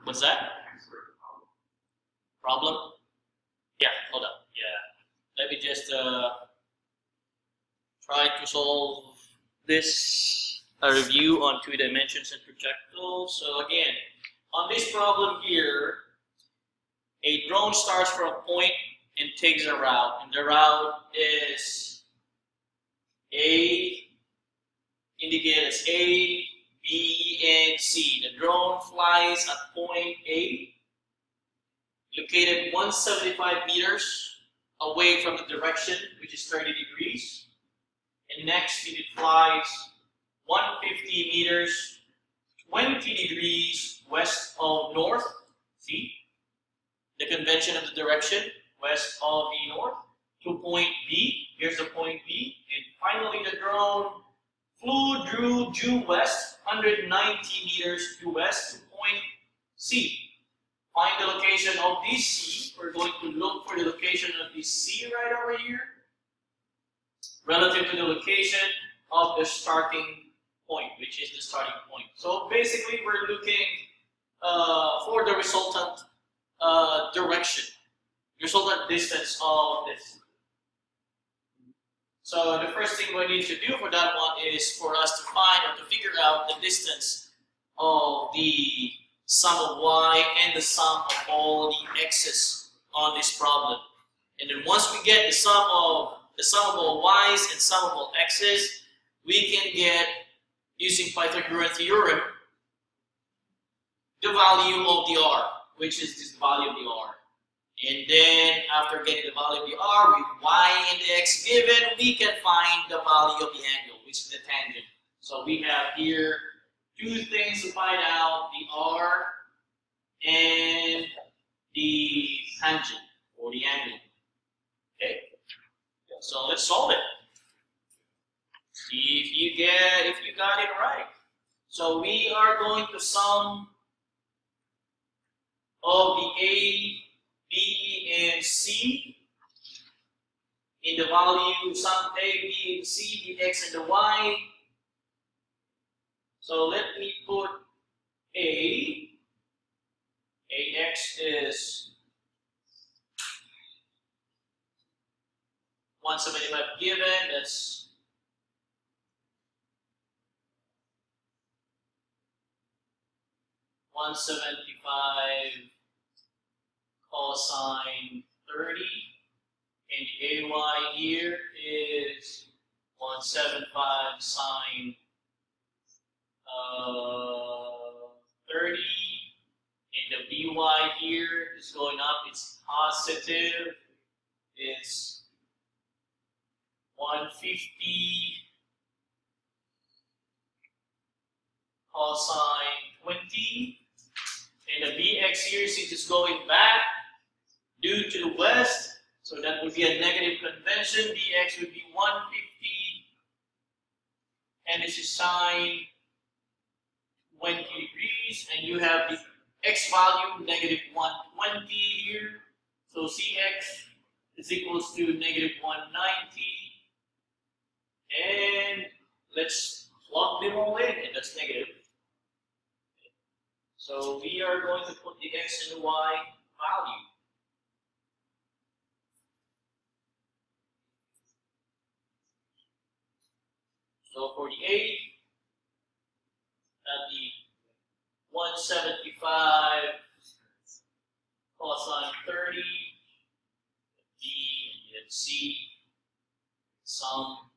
What's that? Problem? Yeah, hold up. Yeah. Let me just try to solve this. A review on 2 dimensions and projectiles. So again, on this problem here, a drone starts from a point and takes a route. And the route is A, indicated as A, B, and C. The drone flies at point A, located 175 meters away from the direction, which is 30 degrees. And next, it flies 150 meters, 20 degrees west of north. See? The convention of the direction, west of the north, to point B. Here's the point B. And finally, the drone flew due west, 190 meters due west to point C. Find the location of this C. We're going to look for the location of this C right over here, relative to the location of the starting point, which is the starting point. So basically, we're looking for the resultant direction, resultant distance of this. So the first thing we need to do for that one is for us to find or to figure out the distance of the sum of y and the sum of all the x's on this problem. And then once we get the sum of all y's and sum of all x's, we can get, using Pythagorean theorem, the value of the r, which is this value of the r. And then after getting the value of the r with y and the x given, we can find the value of the angle, which is the tangent. So we have here 2 things to find out, the r and the tangent, or the angle. Okay, so let's solve it. See if you got it right. So we are going to sum of the A, B, and C in the value, sum A, B, and C, the x and the y. So let me put A. AX is 175 given, that's cosine 30, and the AY here is 175 sine 30, and the BY here is going up, it's positive, it's 150 cosine 20, and the BX here, since it's going back due to the west, so that would be a negative convention. BX would be 150, and this is sine 20 degrees, and you have the x value negative 120 here, so CX is equals to negative 190, and let's plug them all in, and that's negative. So we are going to put the x and the y value. So for the A, at the 175 cosine 30, B and then C, sum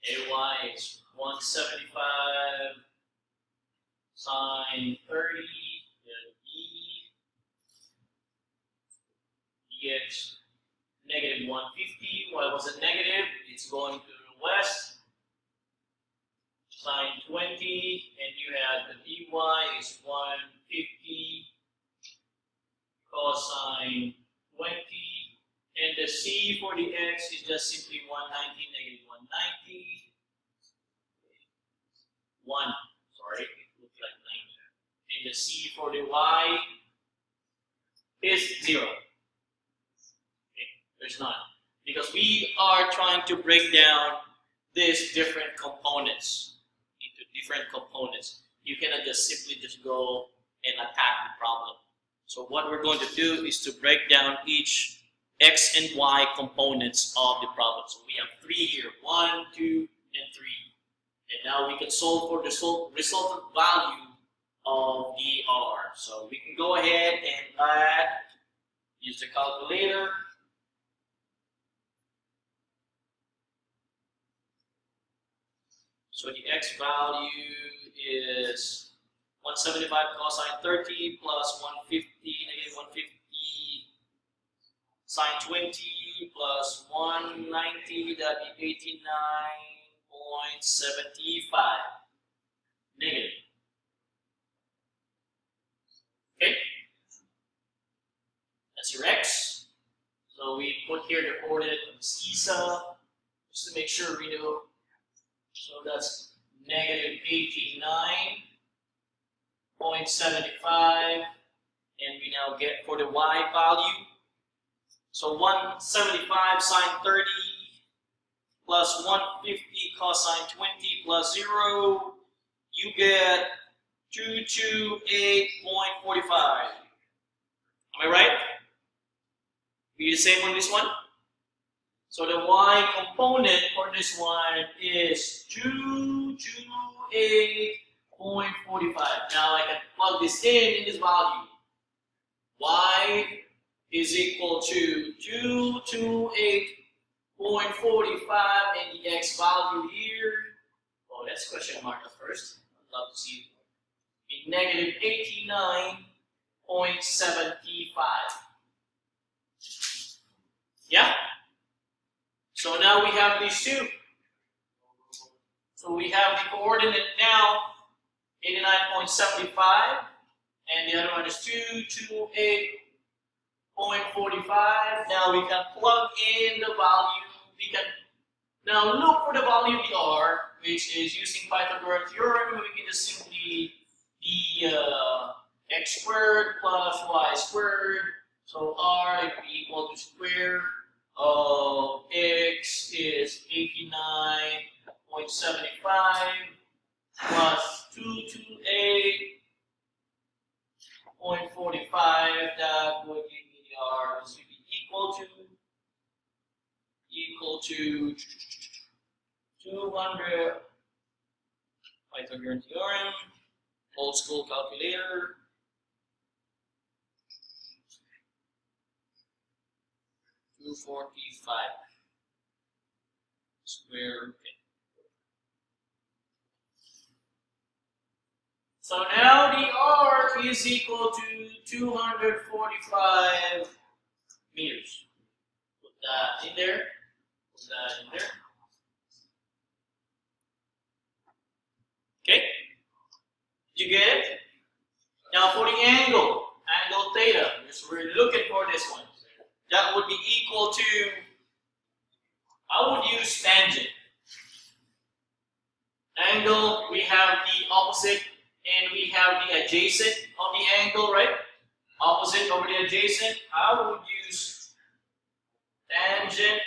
AY is 175 sine 30, then E, DX negative 150. Why was it negative? It's going to the west. Sine 20, and you have the dy is 150 cosine 20, and the c for the x is just simply 190, negative 190, 1, sorry, it looks like 90, and the c for the y is 0. Okay, there's none, because we are trying to break down these different components. You cannot just simply just go and attack the problem. So what we're going to do is to break down each x and y components of the problem. So we have 3 here, 1, 2, and 3. And now we can solve for the resultant value of dr. So we can go ahead and add, use the calculator. So the x value is 175 cosine 30 plus 150, negative 150 sine 20 plus 190, that would be 89.75 negative. Okay, that's your x. So we put here the coordinate of CISA just to make sure we know. So that's negative 89.75, and we now get for the y value. So 175 sine 30 plus 150 cosine 20 plus 0, you get 228.45. Am I right? Be the same on this one? So the y component for this one is 228.45. Now I can plug this in this value. Y is equal to 228.45, and the x value here, oh, that's question mark at first. I'd love to see it. Be negative 89.75. Yeah? So now we have these two. So we have the coordinate now, 89.75, and the other one is 228.45. Now we can plug in the value. We can now look for the value of the r, which is using Pythagorean theorem. We can just simply the x squared plus y squared. So r will be equal to square of x is 89.75 plus 228.45. That would give me the r, this would be equal to 200, Pythagorean theorem, old school calculator. 245 square root. So now the r is equal to 245 meters. Put that in there. Put that in there. Okay? Did you get it? Now for the angle theta, because we're looking for this one. That would be equal to, I would use tangent. Angle, we have the opposite and we have the adjacent of the angle, right? Opposite over the adjacent. I would use tangent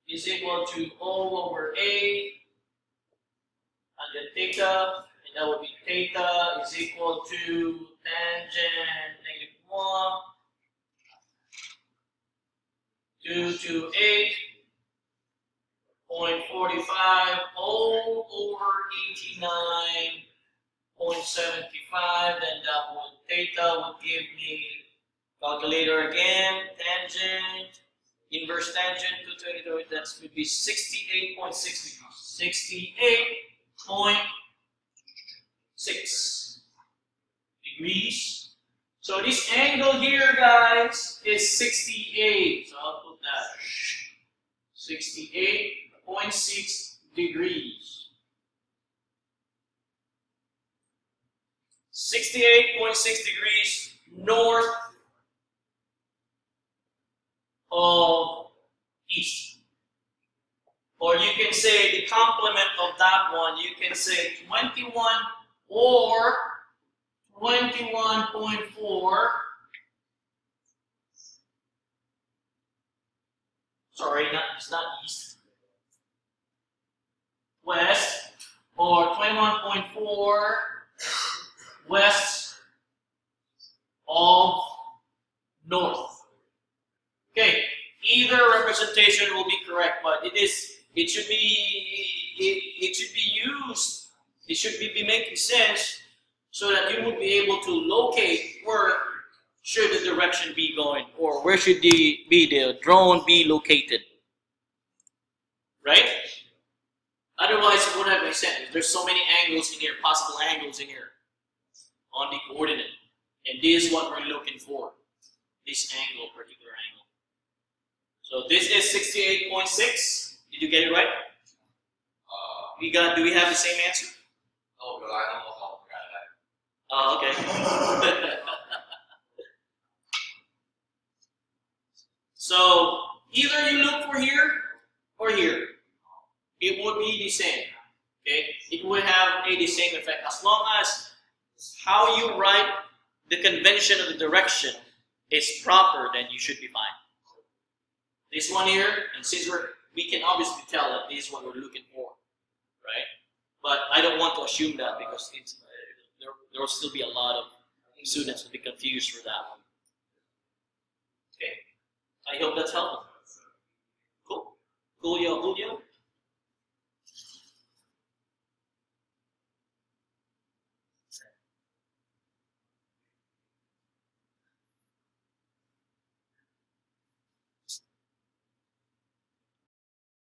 is equal to O over A and then theta, and that would be theta is equal to tangent negative 1 228.45 all over 89.75, then that would theta would give me, calculator again, tangent, inverse tangent to 20, that would be 68.6 degrees. 68.6 degrees. So this angle here, guys, is 68. So I'll put that 68.6 degrees. 68.6 degrees north of east. Or you can say the complement of that one, you can say 21 or 21.4. Sorry, it's not east. West, or 21.4 west of north. Okay, either representation will be correct, but it should be used. It should be making sense so that you would be able to locate where should the direction be going, or where should the drone be located, right? Otherwise, it wouldn't have any sense. There's so many angles in here, possible angles in here on the coordinate, and this is what we're looking for. This angle, particular angle. So this is 68.6. Did you get it right? Do we have the same answer? Oh, but I don't know how to Oh, okay. So either you look for here or here. It would be the same. Okay? It would have the same effect. As long as how you write the convention of the direction is proper, then you should be fine. This one here, and since we can obviously tell that this is what we're looking for, right? But I don't want to assume that because there will still be a lot of students who will be confused for that one. Okay, I hope that's helpful. Cool. Cool, Julio.